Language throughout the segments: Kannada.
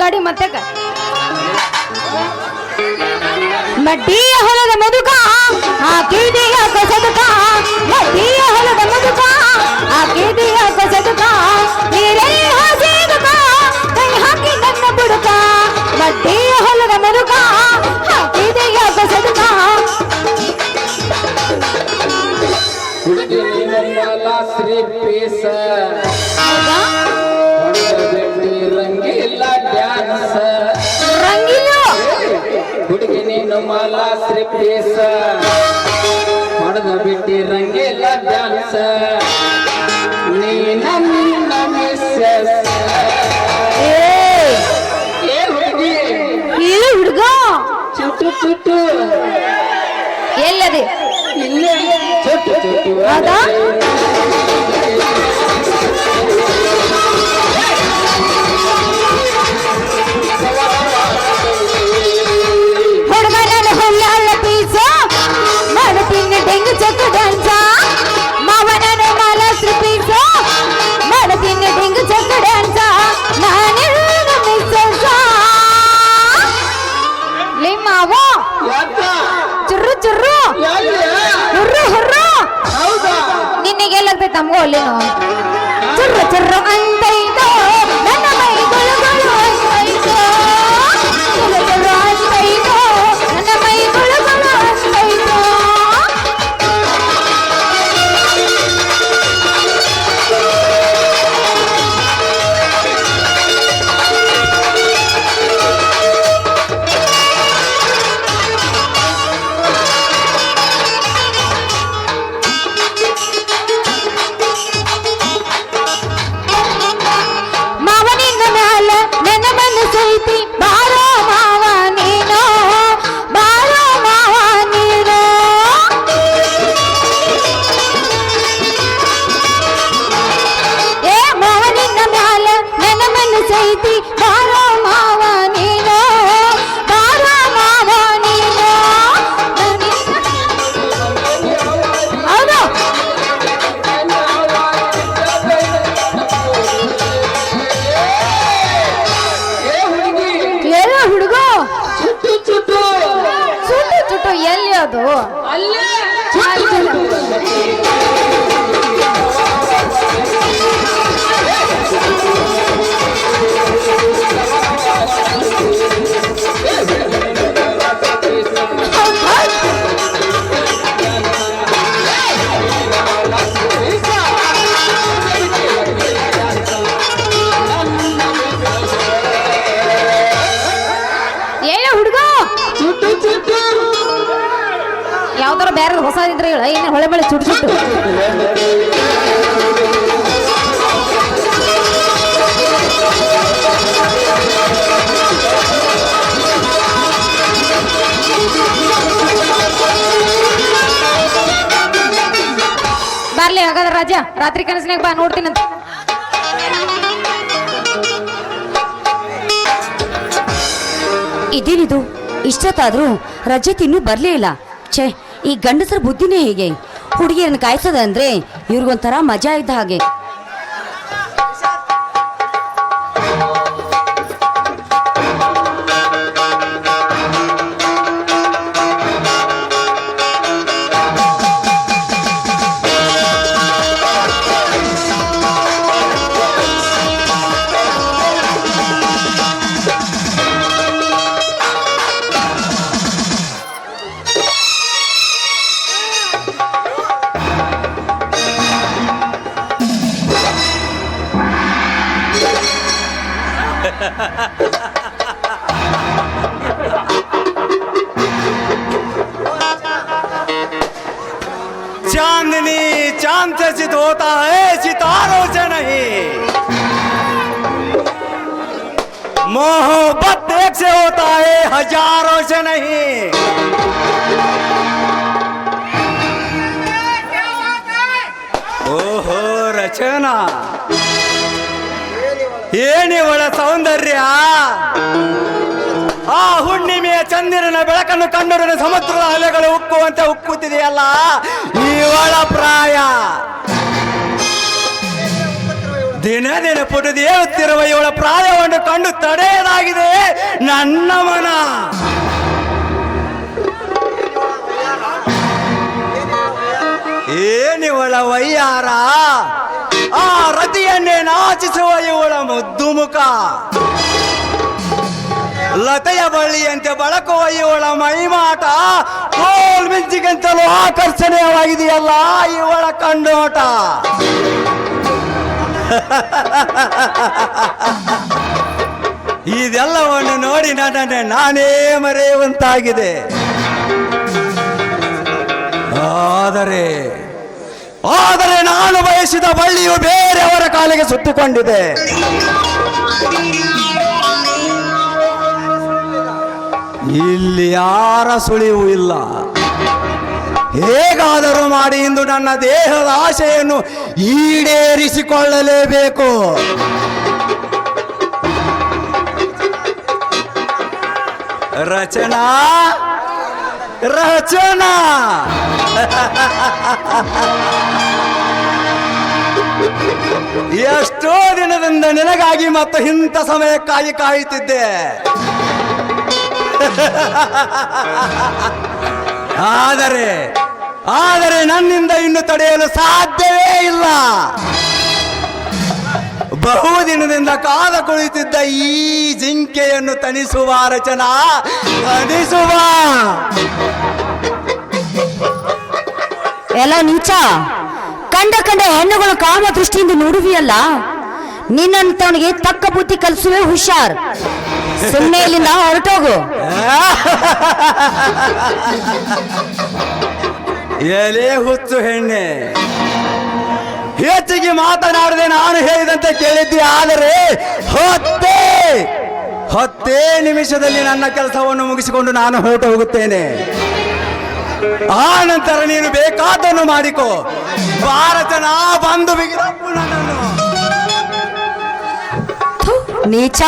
ಗಾಡಿ ಮತ್ತೆ ಮಡ್ಡಿಯ ಹೊಲದ ಮಧುಕ ಹಾಕಿದೆಯ ಕಸದುಕ ಮಡ್ಡಿಯ ಹೊಲದ ಮಧುಕ ಹಾಕಿದೆಯ ಕಸದುಕ ನೀರೇ ಹಾಸಿದುಕ ಕೈ ಹಾಕಿ ನನ್ನ ಬುಡುಕ ಮಡ್ಡಿಯ ಹೊಲದ ಮಧುಕ ಹಾಕಿದೆಯ ಕಸದುಕ ಶ್ರೀ ಪೇಸ ರಂಗಿಲ್ಲ ಡ್ಯಾನ್ಸ್ ರಂಗಿಲ್ಲ ಹುಡುಗಿ ನೀನು ಮಾಲಾ ಶ್ರೀ ಪೇಸ ಹೊಡೆದ ಬಿಟ್ಟಿ ರಂಗಿಲ್ಲ ಡ್ಯಾನ್ಸ್ ನೀ ನನ್ನ ಮಿಸ್ಸಸ್ ಏ ಹುಡುಗಿ ಇದು ಹುಡುಗ ಚುಟ್ಟು ಚುಟ್ಟು ಎಲ್ಲದೆ ಇಲ್ಲೇ ಚುಟ್ಟು ಚುಟ್ಟು ಹೌದಾ ಹುಡುಗನ ಹುಲ್ಲಾಳ ಪೀಸ ಮಾಡ್ತೀನಿ ಡೆಂಗು ಚಕ್ಕು ಡ್ಯಾನ್ಸ ಮಾವನ ಮಾಲಾಸ್ರಿ ಪೀಸ ಮಾಡ್ತೀನಿ ಡೆಂಗು ಚಕ್ಕು ಡ್ಯಾನ್ಸ ನಾನೆಲ್ಲ ಮಿಸ್ಸಸ ಲೇ ಮಾವ ಯಾಕ ಚುರ್ರು ಚುರ್ರು ಹುರ್ರು ಹುರ್ರು ನಿನಗೆಲ್ಲದೆ ತಮ್ಗೋ ಅಲ್ಲೇನು ಚುರ್ರು ಚುರ್ರು ಅಂತೈತೋ ನನ್ನ ಮೈ ಗುಳುಗುಳು ಅಂತೈತೋ ಚುರ್ರು ಚುರ್ರು ಅಂತೈತೋ ನನ್ನ ಮೈ ಗುಳುಗುಳು ಅಂತೈತೋ ಮಾವನಿಂದ ಮ್ಯಾಲ ನನ್ನ ಮನಸ್ಸೈತಿ ಬಾರೋ ಮಾವ ನೀನು ಬಾರೋ ಮಾವ ನೀನು ಏ ಮಾವನಿಂದ ಮ್ಯಾಲ ನನ್ನ ಮನಸ್ಸೈತಿ ಬಾರೋ ಮಾವ ನೀನು ಬಾರೋ ಮಾವ ನೀನು ಹೌದು ಏ ಹುಡುಗಿ ಎಲ್ಲ ಹುಡುಗ ಚುಟ್ಟು ಚುಟ್ಟು ಚುಟ್ಟು ಚುಟ್ಟು ಎಲ್ಲಿ ಅದು ಅಲ್ಲೇ ಎಲ್ಲ ಹುಡುಗ ಚುಟ್ಟು ಚುಟ್ಟು ಯಾವ್ದಾರ ಬೇರೆ ಹೊಸದಿದ್ರೆ ಹೇಳ ಏನೇ ಹೊಳೆ ಬಳೆ ಚುಟ್ಟು ಚುಟ್ಟು ಬರ್ಲಿ ಹಾಗಾದ್ರೆ ರಾಜ ರಾತ್ರಿ ಕನಸಿನಾಗ ಬಾ ನೋಡ್ತೀನಂತ ಇದೇನಿದು ಇಷ್ಟೊತ್ತಾದ್ರೂ ರಜತ್ ಇನ್ನೂ ಬರ್ಲೇ ಇಲ್ಲ. ಛೇ, ಈ ಗಂಡಸರ ಬುದ್ಧಿನೇ ಹೀಗೆ. ಹುಡುಗಿಯರನ್ನು ಕಾಯಿಸೋದ ಅಂದ್ರೆ ಇವ್ರಿಗೊಂಥರ ಮಜಾ ಇದ್ದ ಹಾಗೆ. चांदनी चांद से सिद्ध होता है, सितारों से नहीं। मोहब्बत एक से होता है, हजारों से नहीं। ओहो रचना, ಏನಿವಳ ಸೌಂದರ್ಯ! ಆ ಹುಣ್ಣಿಮೆಯ ಚಂದಿರನ ಬೆಳಕನ್ನು ಕಂಡೊಡನೆ ಸಮುದ್ರದ ಅಲೆಗಳು ಉಕ್ಕುವಂತೆ ಉಕ್ಕುತ್ತಿದೆಯಲ್ಲ ಇವಳ ಪ್ರಾಯ. ದಿನ ದಿನ ಪುಟದೇಳುತ್ತಿರುವ ಇವಳ ಪ್ರಾಯವನ್ನು ಕಂಡು ತಡೆಯಲಾಗಿದೆ ನನ್ನ ಮನ. ಏನಿವಳ ವಯ್ಯಾರ, ಆ ರತಿಯನ್ನೇ ನಾಚಿಸುವ ಇವಳ ಮುದ್ದು ಮುಖ, ಲತೆಯ ಬಳ್ಳಿಯಂತೆ ಬಳಕುವ ಇವಳ ಮೈಮಾಟ, ಕೋಲ್ ಮಿಂಚಿಗಿಂತಲೂ ಆಕರ್ಷಣೀಯವಾಗಿದೆಯಲ್ಲ ಇವಳ ಕಣ್ಣೋಟ. ಇದೆಲ್ಲವನ್ನು ನೋಡಿ ನನ್ನನ್ನೇ ನಾನೇ ಮರೆಯುವಂತಾಗಿದೆ. ಆದರೆ ನಾನು ಬಯಸಿದ ಬಳ್ಳಿಯು ಬೇರೆಯವರ ಕಾಲಿಗೆ ಸುತ್ತಿಕೊಂಡಿದೆ. ಇಲ್ಲಿ ಯಾರ ಸುಳಿವು ಇಲ್ಲ. ಹೇಗಾದರೂ ಮಾಡಿ ಇಂದು ನನ್ನ ದೇಹದ ಆಶೆಯನ್ನು ಈಡೇರಿಸಿಕೊಳ್ಳಲೇಬೇಕು. ರಚನಾ ರಚನಾ ಎಷ್ಟೋ ದಿನದಿಂದ ನಿನಗಾಗಿ ಮತ್ತು ಇಂಥ ಸಮಯಕ್ಕಾಗಿ ಕಾಯುತ್ತಿದ್ದೆ. ಆದರೆ ನನ್ನಿಂದ ಇನ್ನು ತಡೆಯಲು ಸಾಧ್ಯವೇ ಇಲ್ಲ. ಬಹುದಿನದಿಂದ ಕಾದ ಕುಳಿತಿದ್ದ ಈ ಜಿಂಕೆಯನ್ನು ತಣಿಸುವ ರಚನಾ, ತಣಿಸುವ. ಎಲ್ಲ ನೀಚ, ಕಂಡ ಹೆಣ್ಣುಗಳು ಕಾಮ ದೃಷ್ಟಿಯಿಂದ ನೋಡುವಿಯಲ್ಲ, ನಿನ್ನಂತವನಿಗೆ ತಕ್ಕ ಬುದ್ಧಿ ಕಲಿಸುವೆ. ಹುಷಾರ್, ಸುಮ್ಮನೆ ಇಲ್ಲಿಂದ ಹೊರಟೋಗು. ಎಲೆ ಹುಚ್ಚು ಹೆಣ್ಣೆ, ಹೆಚ್ಚಿಗೆ ಮಾತನಾಡದೆ ನಾನು ಹೇಳಿದಂತೆ ಕೇಳಿದ್ದೆ. ಆದರೆ ಹತ್ತೇ ನಿಮಿಷದಲ್ಲಿ ನನ್ನ ಕೆಲಸವನ್ನು ಮುಗಿಸಿಕೊಂಡು ನಾನು ಹೊರಟು ಹೋಗುತ್ತೇನೆ. ಆ ನಂತರ ನೀನು ಬೇಕಾದನ್ನು ಮಾಡಿಕೋ. ಭಾರತನ ಬಂದು ಬಿಗಿದಪ್ಪು ನನ್ನನ್ನು. ನೀಚ,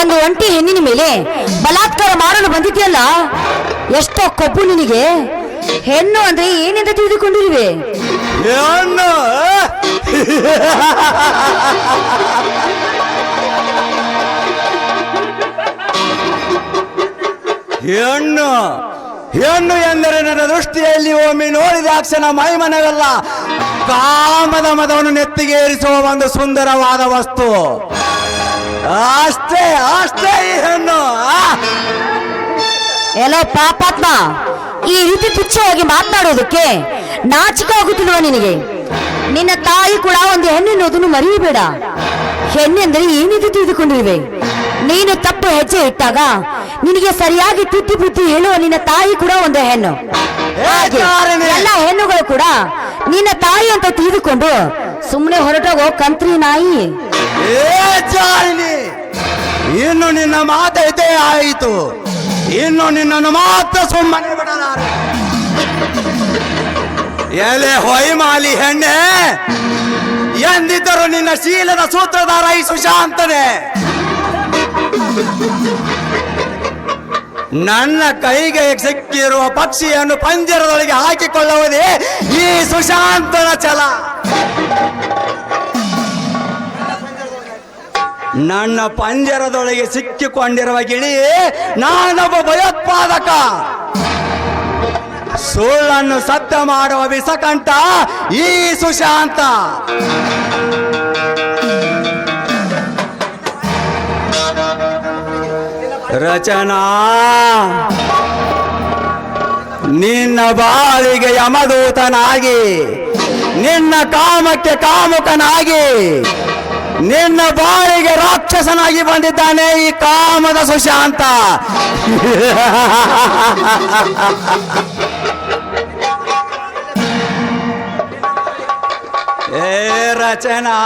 ಒಂದು ಒಂಟಿ ಹೆಣ್ಣಿನ ಮೇಲೆ ಬಲಾತ್ಕಾರ ಮಾಡಲು ಬಂದಿದ್ಯಲ್ಲ, ಎಷ್ಟೋ ಕೊಬ್ಬು ನಿನಗೆ. ಹೆಣ್ಣು ಅಂದ್ರೆ ಏನೆಂದು ತಿಳಿದುಕೊಂಡಿರುವೆ? ಹೆಣ್ಣು ಹೆಣ್ಣು ಹೆಣ್ಣು ಎಂದರೆ ನನ್ನ ದೃಷ್ಟಿಯಲ್ಲಿ ಒಮ್ಮೆ ನೋಡಿದ ಕ್ಷಣ ಮೈಮನಗಲ್ಲ, ಕಾಮದ ಮದವನ್ನು ನೆತ್ತಿಗೇರಿಸುವ ಒಂದು ಸುಂದರವಾದ ವಸ್ತು. ಅಷ್ಟೇ ಈ ಹೆಣ್ಣು. ಎಲ್ಲೋ ಪಾಪಾತ್ಮ, ಈ ರೀತಿ ತುಚ್ಛವಾಗಿ ಮಾತನಾಡೋದಕ್ಕೆ ನಾಚಿಕೆ ಆಗುತ್ತಿಲ್ವ ನಿನಗೆ? ನಿನ್ನ ತಾಯಿ ಕೂಡ ಒಂದು ಹೆಣ್ಣು ಎನ್ನುವುದನ್ನು ಮರೆಯಬೇಡ. ಹೆಣ್ಣೆಂದರೆ ಏನಿದು ತಿಳಿದುಕೊಂಡಿರುವೆ? ನೀನು ತಪ್ಪು ಹೆಜ್ಜೆ ಇಟ್ಟಾಗ ನಿನಗೆ ಸರಿಯಾಗಿ ತುತ್ತಿ ಬುದ್ಧಿ ಹೇಳುವ ನಿನ್ನ ತಾಯಿ ಕೂಡ ಒಂದು ಹೆಣ್ಣು. ಎಲ್ಲ ಹೆಣ್ಣುಗಳು ಕೂಡ ನಿನ್ನ ತಾಯಿ ಅಂತ ತಿಳಿದುಕೊಂಡು ಸುಮ್ಮನೆ ಹೊರಟೋಗೋ ಕಂತ್ರಿ ನಾಯಿ. ಇನ್ನು ನಿನ್ನ ಮಾತೈತೆ ಆಯಿತು. ಇನ್ನು ನಿನ್ನನ್ನು ಮಾತ್ರ ಸುಮ್ಮನೆ ಬಿಡಲಾರೆ. ಎಲೆ ಹೊಯ್ಮಾಲಿ ಹೆಣ್ಣೆ, ಎಂದಿದ್ದರು ನಿನ್ನ ಶೀಲದ ಸೂತ್ರಧಾರ ಈ ಸುಶಾಂತನೇ. ನನ್ನ ಕೈಗೆ ಸಿಕ್ಕಿರುವ ಪಕ್ಷಿಯನ್ನು ಪಂಜರದೊಳಗೆ ಹಾಕಿಕೊಳ್ಳುವುದೇ ಈ ಸುಶಾಂತನ ಛಲ. ನನ್ನ ಪಂಜರದೊಳಗೆ ಸಿಕ್ಕಿಕೊಂಡಿರುವ ಗಿಳಿ ನಾನೊಬ್ಬ ಭಯೋತ್ಪಾದಕ. ಸುಳ್ಳನ್ನು ಸತ್ಯ ಮಾಡುವ ವಿಷಕಂಠ ಈ ಸುಶಾಂತ. ರಚನಾ, ನಿನ್ನ ಬಾಳಿಗೆ ಯಮದೂತನಾಗಿ, ನಿನ್ನ ಕಾಮಕ್ಕೆ ಕಾಮುಕನಾಗಿ, ನಿನ್ನ ಬಾಳಿಗೆ ರಾಕ್ಷಸನಾಗಿ ಬಂದಿದ್ದಾನೆ ಈ ಕಾಮದ ಸುಶಾಂತ. ಏ ರಚನಾ,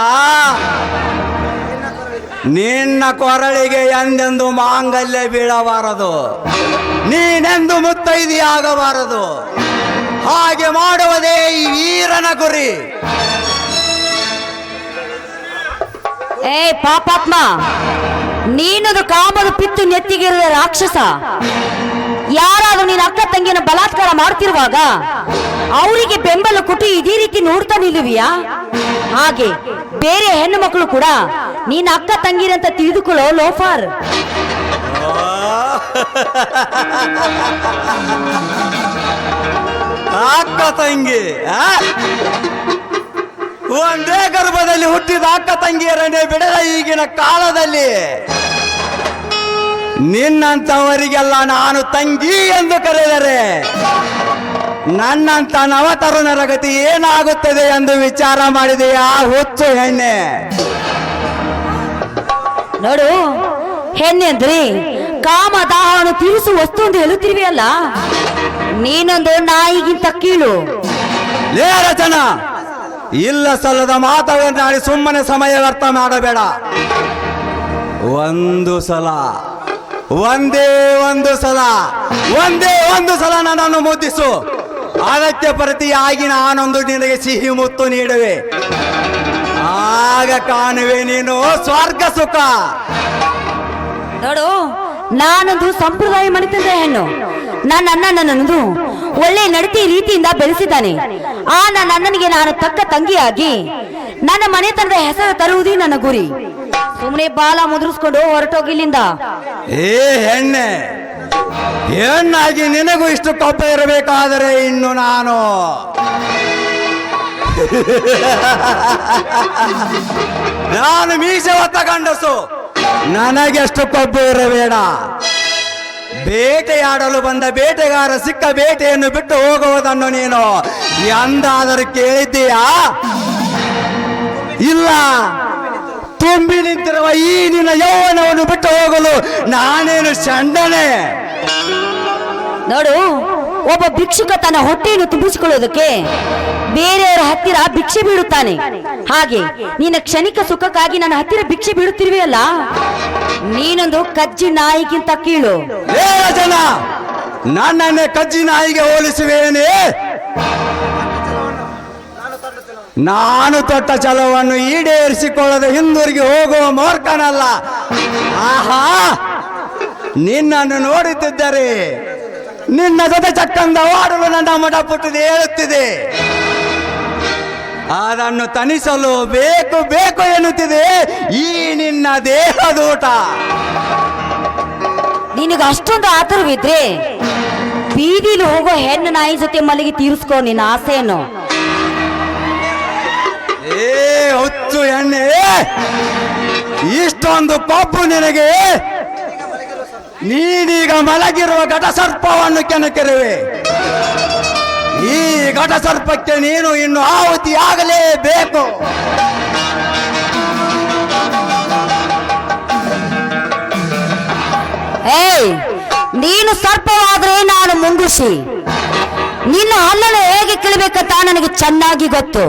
ನಿನ್ನ ಕೊರಳಿಗೆ ಎಂದೆಂದು ಮಾಂಗಲ್ಯ ಬೀಳಬಾರದು, ನೀನೆಂದು ಮುತ್ತೈದೆಯಾಗಬಾರದು. ಹಾಗೆ ಮಾಡುವುದೇ ಈ ವೀರನ ಗುರಿ. ಏ ಪಾಪಾತ್ಮ, ನೀನದು ಕಾಮದ ಪಿತ್ತು ನೆತ್ತಿಗಿರುವ ರಾಕ್ಷಸ. ಯಾರಾದ್ರೂ ನಿನ್ನ ಅಕ್ಕ ತಂಗಿನ ಬಲಾತ್ಕಾರ ಮಾಡ್ತಿರುವಾಗ ಅವರಿಗೆ ಬೆಂಬಲ ಕೊಟ್ಟು ಇದೇ ರೀತಿ ನೋಡ್ತಾ ನಿಲ್ಲುವಿಯಾ? ಹಾಗೆ ಬೇರೆ ಹೆಣ್ಣು ಮಕ್ಕಳು ಕೂಡ ನೀನ್ ಅಕ್ಕ ತಂಗಿರಂತ ತಿಳಿದುಕೊಳ್ಳೋ ಲೋಫರ್. ಅಕ್ಕ ತಂಗಿ ಒಂದೇ ಗರ್ಭದಲ್ಲಿ ಹುಟ್ಟಿದ ಅಕ್ಕ ತಂಗಿಯರನ್ನೇ ಬಿಡದ ಈಗಿನ ಕಾಲದಲ್ಲಿ ನಿನ್ನಂತವರಿಗೆಲ್ಲ ನಾನು ತಂಗಿ ಎಂದು ಕರೆದರೆ ನನ್ನಂತ ನವತರುಣರ ಗತಿ ಏನಾಗುತ್ತದೆ ಎಂದು ವಿಚಾರ ಮಾಡಿದೆಯಾ ಹುಚ್ಚು ಹೆಣ್ಣೆ? ನೋಡು, ಹೆಣ್ಣೆಂದ್ರಿ ಕಾಮ ದಾಹವನ್ನು ತೀರಿಸುವ ವಸ್ತು ಎಂದು ಹೇಳುತ್ತಿರುವೆಯಲ್ಲ, ನೀನೊಂದು ನಾಯಿಗಿಂತ ಕೀಳು. ಲೇ ರಚನಾ, ಇಲ್ಲ ಸಲ್ಲದ ಮಾತವನ್ನಾಡಿ ಸುಮ್ಮನೆ ಸಮಯ ವ್ಯರ್ಥ ಮಾಡಬೇಡ. ಒಂದೇ ಒಂದು ಸಲ ನನ್ನನ್ನು ಮುದ್ದಿಸು. ಅದಕ್ಕೆ ಪ್ರತಿಯಾಗಿ ನಾನೊಂದು ನಿನಗೆ ಸಿಹಿ ಮುತ್ತು ನೀಡುವೆ. ಆಗ ಕಾಣುವೆ ನೀನು ಸ್ವರ್ಗ ಸುಖ. ನೋಡು, ನಾನೊಂದು ಸಂಪ್ರದಾಯ ಮನೆತನದ ಹೆಣ್ಣು. ನನ್ನ ಅಣ್ಣ ನನ್ನನ್ನು ಒಳ್ಳೆ ನಡತೆ ರೀತಿಯಿಂದ ಬೆಳೆಸಿದ್ದಾನೆ. ಆ ನನ್ನ ಅಣ್ಣನಿಗೆ ನಾನು ತಕ್ಕ ತಂಗಿಯಾಗಿ ನನ್ನ ಮನೆತನದ ಹೆಸರು ತರುವುದೇ ನನ್ನ ಗುರಿ. ಸುಮ್ಮನೆ ಬಾಲ ಮುದ್ರಿಸ್ಕೊಂಡು ಹೊರಟೋಗಿಲ್ಲಿಂದ. ಏ ಹೆಣ್ಣೆ, ಹೆಣ್ಣಾಗಿ ನಿನಗೂ ಇಷ್ಟು ಕೊಬ್ಬ ಇರಬೇಕಾದರೆ ಇನ್ನು ನಾನು ಮೀಸೆ ಹೊತ್ತ ಗಂಡಸು, ನನಗೆಷ್ಟು ಕೊಬ್ಬು ಇರಬೇಡ. ಬೇಟೆಯಾಡಲು ಬಂದ ಬೇಟೆಗಾರ ಸಿಕ್ಕ ಬೇಟೆಯನ್ನು ಬಿಟ್ಟು ಹೋಗುವುದನ್ನು ನೀನು ಎಂದಾದರೂ ಕೇಳಿದ್ದೀಯಾ? ಇಲ್ಲ. ತುಂಬಿ ನಿಂತಿರುವ ಈ ನಿನ್ನ ಯೌವನವನ್ನು ಬಿಟ್ಟು ಹೋಗಲು ನಾನೇನು ಚಂಡನೆ? ನೋಡು, ಒಬ್ಬ ಭಿಕ್ಷುಕ ತನ್ನ ಹೊಟ್ಟೆಯನ್ನು ತುಂಬಿಸಿಕೊಳ್ಳುವುದಕ್ಕೆ ಬೇರೆಯವರ ಹತ್ತಿರ ಭಿಕ್ಷೆ ಬೀಳುತ್ತಾನೆ. ಹಾಗೆ ನಿನ್ನ ಕ್ಷಣಿಕ ಸುಖಕ್ಕಾಗಿ ನನ್ನ ಹತ್ತಿರ ಭಿಕ್ಷೆ ಬೀಳುತ್ತಿರುವೆಯಲ್ಲ, ನೀನೊಂದು ಕಜ್ಜಿ ನಾಯಿಗಿಂತ ಕೀಳು. ಜನ ನನ್ನನ್ನೇ ಕಜ್ಜಿ ನಾಯಿಗೆ ಹೋಲಿಸುವೇನೆ? ನಾನು ತೊಟ್ಟ ಛಲವನ್ನು ಈಡೇರಿಸಿಕೊಳ್ಳದೆ ಹಿಂದಿರುಗಿ ಹೋಗುವ ಮೂರ್ಖನಲ್ಲ. ಆಹಾ, ನಿನ್ನನ್ನು ನೋಡುತ್ತಿದ್ದರೆ ನಿನ್ನ ಜೊತೆ ಚಕ್ಕಂದ ಓಡಲು ನನ್ನ ಮಠ ಪುಟ್ಟಿದೆ ಹೇಳುತ್ತಿದೆ. ಅದನ್ನು ತಣಿಸಲು ಬೇಕು ಎನ್ನುತ್ತಿದೆ ಈ ನಿನ್ನ ದೇಹದೂಟ. ನಿನಗೆ ಅಷ್ಟೊಂದು ಆತರವಿದ್ರೆ ಬೀದಿಲಿ ಹೋಗೋ ಹೆಣ್ಣು ನಾಯಿ ಜೊತೆ ಮಲಗಿ ತೀರಿಸ್ಕೋ ನಿನ್ನ ಆಸೆಯನ್ನು. ಏ ಹುಚ್ಚು ಎಣ್ಣೆ, ಇಷ್ಟೊಂದು ಕೊಬ್ಬು ನಿನಗೆ? ನೀನೀಗ ಮಲಗಿರುವ ಘಟಸರ್ಪವನ್ನು ಕೆಣಕಿರುವೆ. ಈ ಘಟಸರ್ಪಕ್ಕೆ ನೀನು ಇನ್ನು ಆಹುತಿಯಾಗಲೇಬೇಕು. ಏಯ್, ನೀನು ಸರ್ಪವಾದ್ರೆ ನಾನು ಮುಂಗುಸಿ. ನಿನ್ನ ಹಲ್ಲನ್ನು ಹೇಗೆ ಕಿಳಬೇಕಂತ ನನಗೆ ಚೆನ್ನಾಗಿ ಗೊತ್ತು.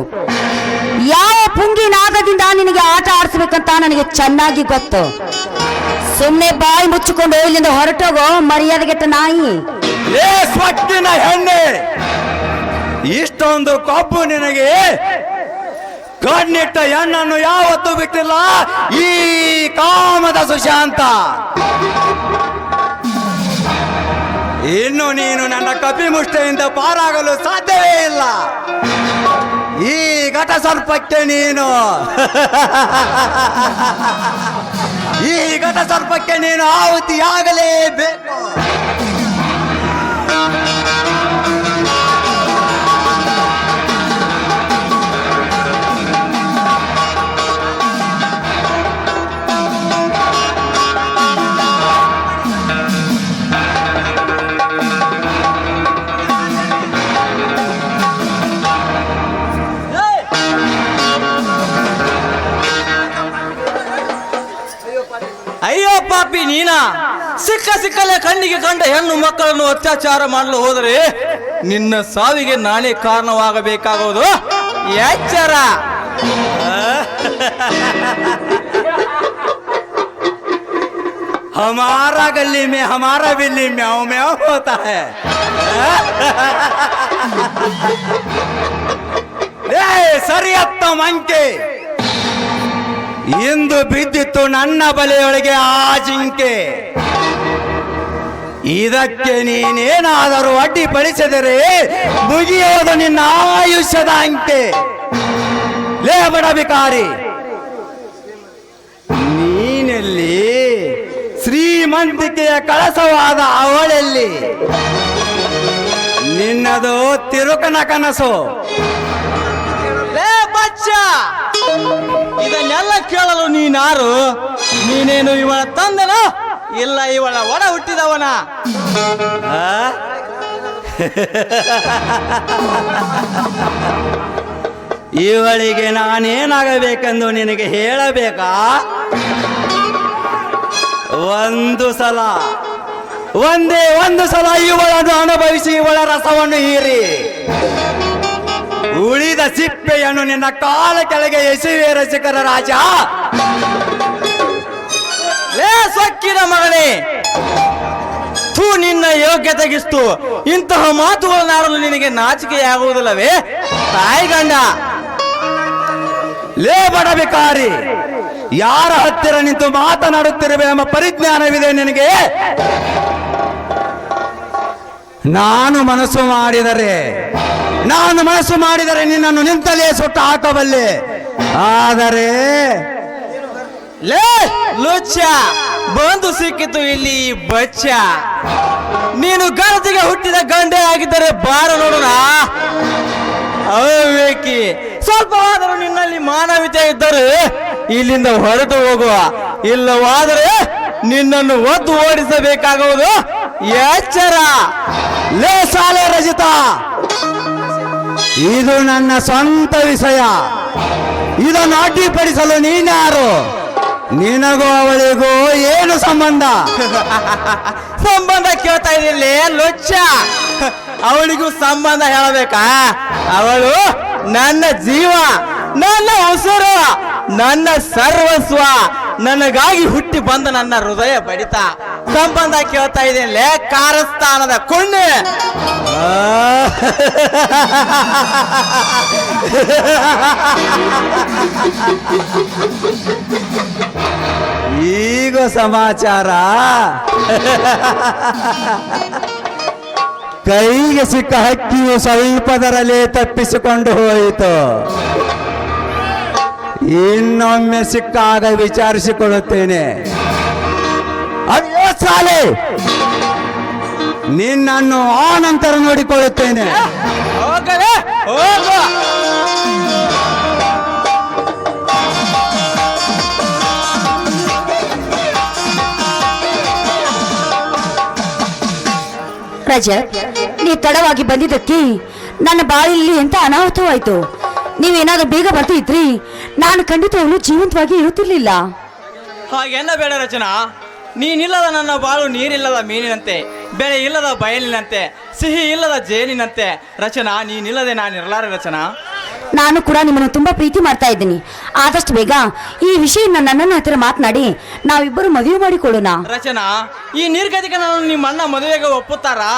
ಯಾವ ಪುಂಗಿ ನಾಗದಿಂದ ನಿನಗೆ ಆಟ ಆಡಿಸ್ಬೇಕಂತ ನನಗೆ ಚೆನ್ನಾಗಿ ಗೊತ್ತು. ಸುಮ್ಮನೆ ಬಾಯಿ ಮುಚ್ಚಿಕೊಂಡು ಇಲ್ಲಿಂದ ಹೊರಟೋಗೋ ಮರ್ಯಾದೆಗೆಟ್ಟ ನಾಯಿ. ಏ ಸ್ವಕ್ಕಿನ ಹೆಣ್ಣೆ, ಇಷ್ಟೊಂದು ಕೊಬ್ಬು ನಿನಗೆ? ಕಣ್ಣಿಟ್ಟ ಹೆಣ್ಣನ್ನು ಯಾವತ್ತೂ ಬಿಟ್ಟಿಲ್ಲ ಈ ಕಾಮದ ಸುಶಾಂತ. ಇನ್ನು ನೀನು ನನ್ನ ಕಪಿಮುಷ್ಟಿಯಿಂದ ಪಾರಾಗಲು ಸಾಧ್ಯವೇ ಇಲ್ಲ. ಈ ಘಟ ಸರ್ಪಕ್ಕೆ ನೀನು ಈ ಘಟ ಸರ್ಪಕ್ಕೆ ನೀನು ಆಹುತಿಯಾಗಲೇಬೇಕು. ಅಯ್ಯೋ ಪಾಪಿ ನೀನಾ, ಸಿಕ್ಕಲೆ ಕಣ್ಣಿಗೆ ಕಂಡ ಹೆಣ್ಣು ಮಕ್ಕಳನ್ನು ಅತ್ಯಾಚಾರ ಮಾಡಲು ಹೋದರೆ ನಿನ್ನ ಸಾವಿಗೆ ನಾನೇ ಕಾರಣವಾಗಬೇಕಾಗುವುದು ಎಚ್ಚರ. हमारा गली में हमारा बिल्ली म्याऊ म्याऊ होता है. ಸರಿಯತ್ತ ಮಂಕೆ, ಇಂದು ಬಿದ್ದಿತ್ತು ನನ್ನ ಬಲೆಯೊಳಗೆ ಆ ಜಿಂಕೆ. ಇದಕ್ಕೆ ನೀನೇನಾದರೂ ಅಡ್ಡಿಪಡಿಸಿದರೆ ಮುಗಿಯೋದು ನಿನ್ನ ಆಯುಷ್ಯದ ಅಂಕೆ. ಲೇ ಬಡ ಬಿಕಾರಿ, ನೀನೆಲ್ಲಿ? ಶ್ರೀಮಂತಿಕೆಯ ಕಳಸವಾದ ಅವಳೆಲ್ಲಿ? ನಿನ್ನದು ತಿರುಕನ ಕನಸು. ಲೇ ಬಚ್ಚ, ಇದನ್ನೆಲ್ಲ ಕೇಳಲು ನೀನಾರು? ನೀನೇನು ಇವಳ ತಂದನ ಇಲ್ಲ ಇವಳ ಒಡ ಹುಟ್ಟಿದವನ? ಆ? ಇವಳಿಗೆ ನಾನೇನಾಗಬೇಕೆಂದು ನಿನಗೆ ಹೇಳಬೇಕಾ? ಒಂದೇ ಒಂದು ಸಲ ಇವಳನ್ನು ಅನುಭವಿಸಿ ಇವಳ ರಸವನ್ನು ಹೀರಿ ಉಳಿದ ಸಿಪ್ಪೆಯನ್ನು ನಿನ್ನ ಕಾಲ ಕೆಳಗೆ ಎಸೆಯುವೆ ರಸಿಕರ ರಾಜ. ಲೇ ಸೊಕ್ಕಿನ ಮಗನೇ, ನಿನ್ನ ಯೋಗ್ಯತೆಗಿಷ್ಟು ಇಂತಹ ಮಾತುಗಳನ್ನಾಡಲು ನಿನಗೆ ನಾಚಿಕೆಯಾಗುವುದಿಲ್ಲವೇ ತಾಯಿಗಂಡ? ಲೇ ಬಡಬಿಕಾರಿ, ಯಾರ ಹತ್ತಿರ ನಿಂತು ಮಾತನಾಡುತ್ತಿರುವೆ ಎಂಬ ಪರಿಜ್ಞಾನವಿದೆ ನಿನಗೆ? ನಾನು ಮನಸ್ಸು ಮಾಡಿದರೆ ನಿನ್ನನ್ನು ನಿಂತಲೇ ಸುಟ್ಟು ಹಾಕಬಲ್ಲೆ. ಆದರೆ ಲೇ ಲುಚ್ಚ, ಬಂದು ಸಿಕ್ಕಿತು ಇಲ್ಲಿ ಈ ಬಚ್ಚ. ನೀನು ಗರತಿಗೆ ಹುಟ್ಟಿದ ಗಂಡೆ ಆಗಿದ್ದರೆ ಬಾರ ನೋಡೋಣ. ಅವೇಕಿ, ಸ್ವಲ್ಪವಾದರೂ ನಿನ್ನಲ್ಲಿ ಮಾನವೀಯತೆ ಇದ್ದರೆ ಇಲ್ಲಿಂದ ಹೊರಟು ಹೋಗುವ, ಇಲ್ಲವಾದರೆ ನಿನ್ನನ್ನು ಒದ್ದು ಓಡಿಸಬೇಕಾಗುವುದು ಎಚ್ಚರ. ಲೇ ಸಾಲೆ ರಜಿತ, ಇದು ನನ್ನ ಸ್ವಂತ ವಿಷಯ. ಇದನ್ನು ಅಡ್ಡಿಪಡಿಸಲು ನೀನ್ಯಾರು? ನಿನಗೂ ಅವಳಿಗೂ ಏನು ಸಂಬಂಧ? ಸಂಬಂಧ ಕೇಳ್ತಾ ಇದ್ದೀನಿ ಲೊಚ್ಚ. ಅವಳಿಗೂ ಸಂಬಂಧ ಹೇಳಬೇಕಾ? ಅವಳು ನನ್ನ ಜೀವ, ನನ್ನ ಉಸಿರು, ನನ್ನ ಸರ್ವಸ್ವ, ನನಗಾಗಿ ಹುಟ್ಟಿ ಬಂದ ನನ್ನ ಹೃದಯ ಬಡಿತ. ಸಂಬಂಧ ಕೇಳ್ತಾ ಇದ್ದೀನಿ ಕಾರಸ್ಥಾನದ ಕುಣ್ಣೆ. ಈಗ ಸಮಾಚಾರ. ಕೈಗೆ ಸಿಕ್ಕ ಹಕ್ಕಿಯು ಸ್ವಲ್ಪದರಲ್ಲೇ ತಪ್ಪಿಸಿಕೊಂಡು ಹೋಯಿತು. ಇನ್ನೊಮ್ಮೆ ಸಿಕ್ಕಾಗ ವಿಚಾರಿಸಿಕೊಳ್ಳುತ್ತೇನೆ. ಅಯ್ಯೋ ಸಾಲೆ, ನಿನ್ನನ್ನು ಆ ನಂತರ ನೋಡಿಕೊಳ್ಳುತ್ತೇನೆ. ಹೋಗಲೇ ಹೋಗು. ರಜತ್, ನೀ ತಡವಾಗಿ ಬಂದಿದ್ದಕ್ಕೆ ನನ್ನ ಬಾಳಿಯಲ್ಲಿ ಎಂತ ಅನಾಹುತವಾಯ್ತು. ನೀವೇನಾದ್ರೂ ಬೇಗ ಬರ್ತಿದ್ರಿ ನಾನು ಖಂಡಿತವಾಗ್ಲೂ ಜೀವಂತವಾಗಿ ಇರುತ್ತಿರ್ಲಿಲ್ಲ. ಹಾಗೆನ್ನ ಬೇಡ ರಚನಾ. ನೀನಿಲ್ಲದ ನನ್ನ ಬಾಳು ನೀರಿಲ್ಲದ ಮೀನಿನಂತೆ, ಬೆಳೆ ಇಲ್ಲದ ಬಯಲಿನಂತೆ, ಸಿಹಿ ಇಲ್ಲದ ಜೇನಿನಂತೆ. ರಚನಾ, ನೀನಿಲ್ಲದೆ ನಾನಿರಲಾರೆ ರಚನಾ. ನಾನು ಕೂಡ ನಿಮ್ಮನ್ನು ತುಂಬಾ ಪ್ರೀತಿ ಮಾಡ್ತಾ ಇದ್ದೀನಿ. ಆದಷ್ಟು ಬೇಗ ಈ ವಿಷಯ ನನ್ನ ಹತ್ತಿರ ಮಾತನಾಡಿ ನಾವಿಬ್ಬರು ಮದುವೆ ಮಾಡಿಕೊಳ್ಳೋಣ. ರಚನಾ, ಈ ನಿರ್ಗತಿಕ ನಾನು ನಿಮ್ಮ ಅಣ್ಣ ಮದುವೆಗೆ ಒಪ್ಪುತ್ತಾರಾ?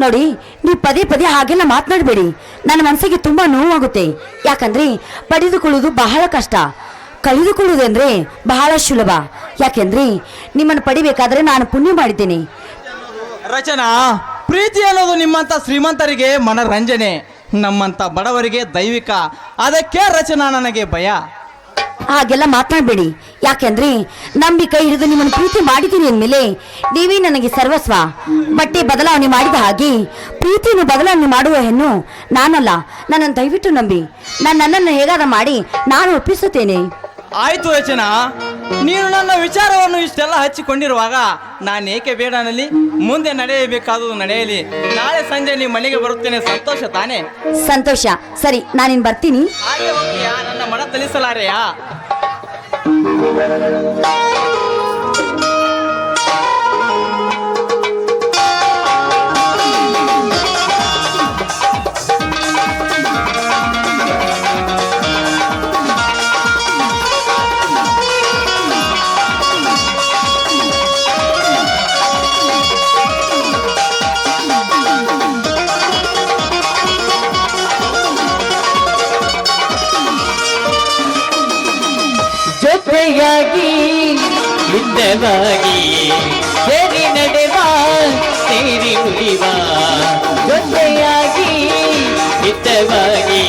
ನೋಡಿ, ನೀವು ಪದೇ ಪದೇ ಹಾಗೆಲ್ಲ ಮಾತನಾಡಬೇಡಿ. ನನ್ನ ಮನಸ್ಸಿಗೆ ತುಂಬಾ ನೋವಾಗುತ್ತೆ. ಯಾಕಂದ್ರೆ ಪಡೆದುಕೊಳ್ಳುವುದು ಬಹಳ ಕಷ್ಟ, ಕಳೆದುಕೊಳ್ಳುವುದಂದ್ರೆ ಬಹಳ ಸುಲಭ. ಯಾಕೆಂದ್ರೆ ನಿಮ್ಮನ್ನು ಪಡಿಬೇಕಾದ್ರೆ ನಾನು ಪುಣ್ಯ ಮಾಡಿದ್ದೇನೆ. ರಚನಾ, ಪ್ರೀತಿ ಅನ್ನೋದು ನಿಮ್ಮಂತ ಶ್ರೀಮಂತರಿಗೆ ಮನರಂಜನೆ, ನಮ್ಮಂತ ಬಡವರಿಗೆ ದೈವಿಕ. ಅದಕ್ಕೆ ರಚನಾ ನನಗೆ ಭಯ. ಹಾಗೆಲ್ಲ ಮಾತನಾಡಬೇಡಿ. ಯಾಕೆಂದ್ರೆ ನಂಬಿ ಕೈ ಹಿಡಿದು ನಿಮ್ಮನ್ನು ಪ್ರೀತಿ ಮಾಡಿದ್ದೀನಿ ಅಂದಮೇಲೆ ನೀವೇ ನನಗೆ ಸರ್ವಸ್ವ. ಬಟ್ಟೆ ಬದಲಾವಣೆ ಮಾಡಿದ ಹಾಗೆ ಪ್ರೀತಿಯನ್ನು ಬದಲಾವಣೆ ಮಾಡುವ ಹೆಣ್ಣು ನಾನಲ್ಲ. ನನ್ನನ್ನು ದಯವಿಟ್ಟು ನಂಬಿ. ನನ್ನನ್ನು ಹೇಗಾದ ಮಾಡಿ ನಾನು ಒಪ್ಪಿಸುತ್ತೇನೆ. ಆಯ್ತು ರಚನಾ, ನೀನು ನನ್ನ ವಿಚಾರವನ್ನು ಇಷ್ಟೆಲ್ಲ ಹಚ್ಚಿಕೊಂಡಿರುವಾಗ ನಾನೇಕೆ ಬೇಡನಲ್ಲಿ? ಮುಂದೆ ನಡೆಯಬೇಕಾದುದು ನಡೆಯಲಿ. ನಾಳೆ ಸಂಜೆ ನಿಮ್ಮ ಮನೆಗೆ ಬರುತ್ತೇನೆ. ಸಂತೋಷ ತಾನೇ? ಸಂತೋಷ. ಸರಿ, ನಾನಿನ್ ಬರ್ತೀನಿ. ಹಾಗೆ ಹೋಗ್ತೀಯಾ? ನನ್ನ ಮನ ತಲಿಸಲಾರೆಯಾ? ಜೊತೆಯಾಗಿ ಮಿತ್ರವಾಗಿ ಸೇರಿ ನಡೆವ ಸೇರಿ ಉಳಿವ. ಜೊತೆಯಾಗಿ ಮಿತ್ರವಾಗಿ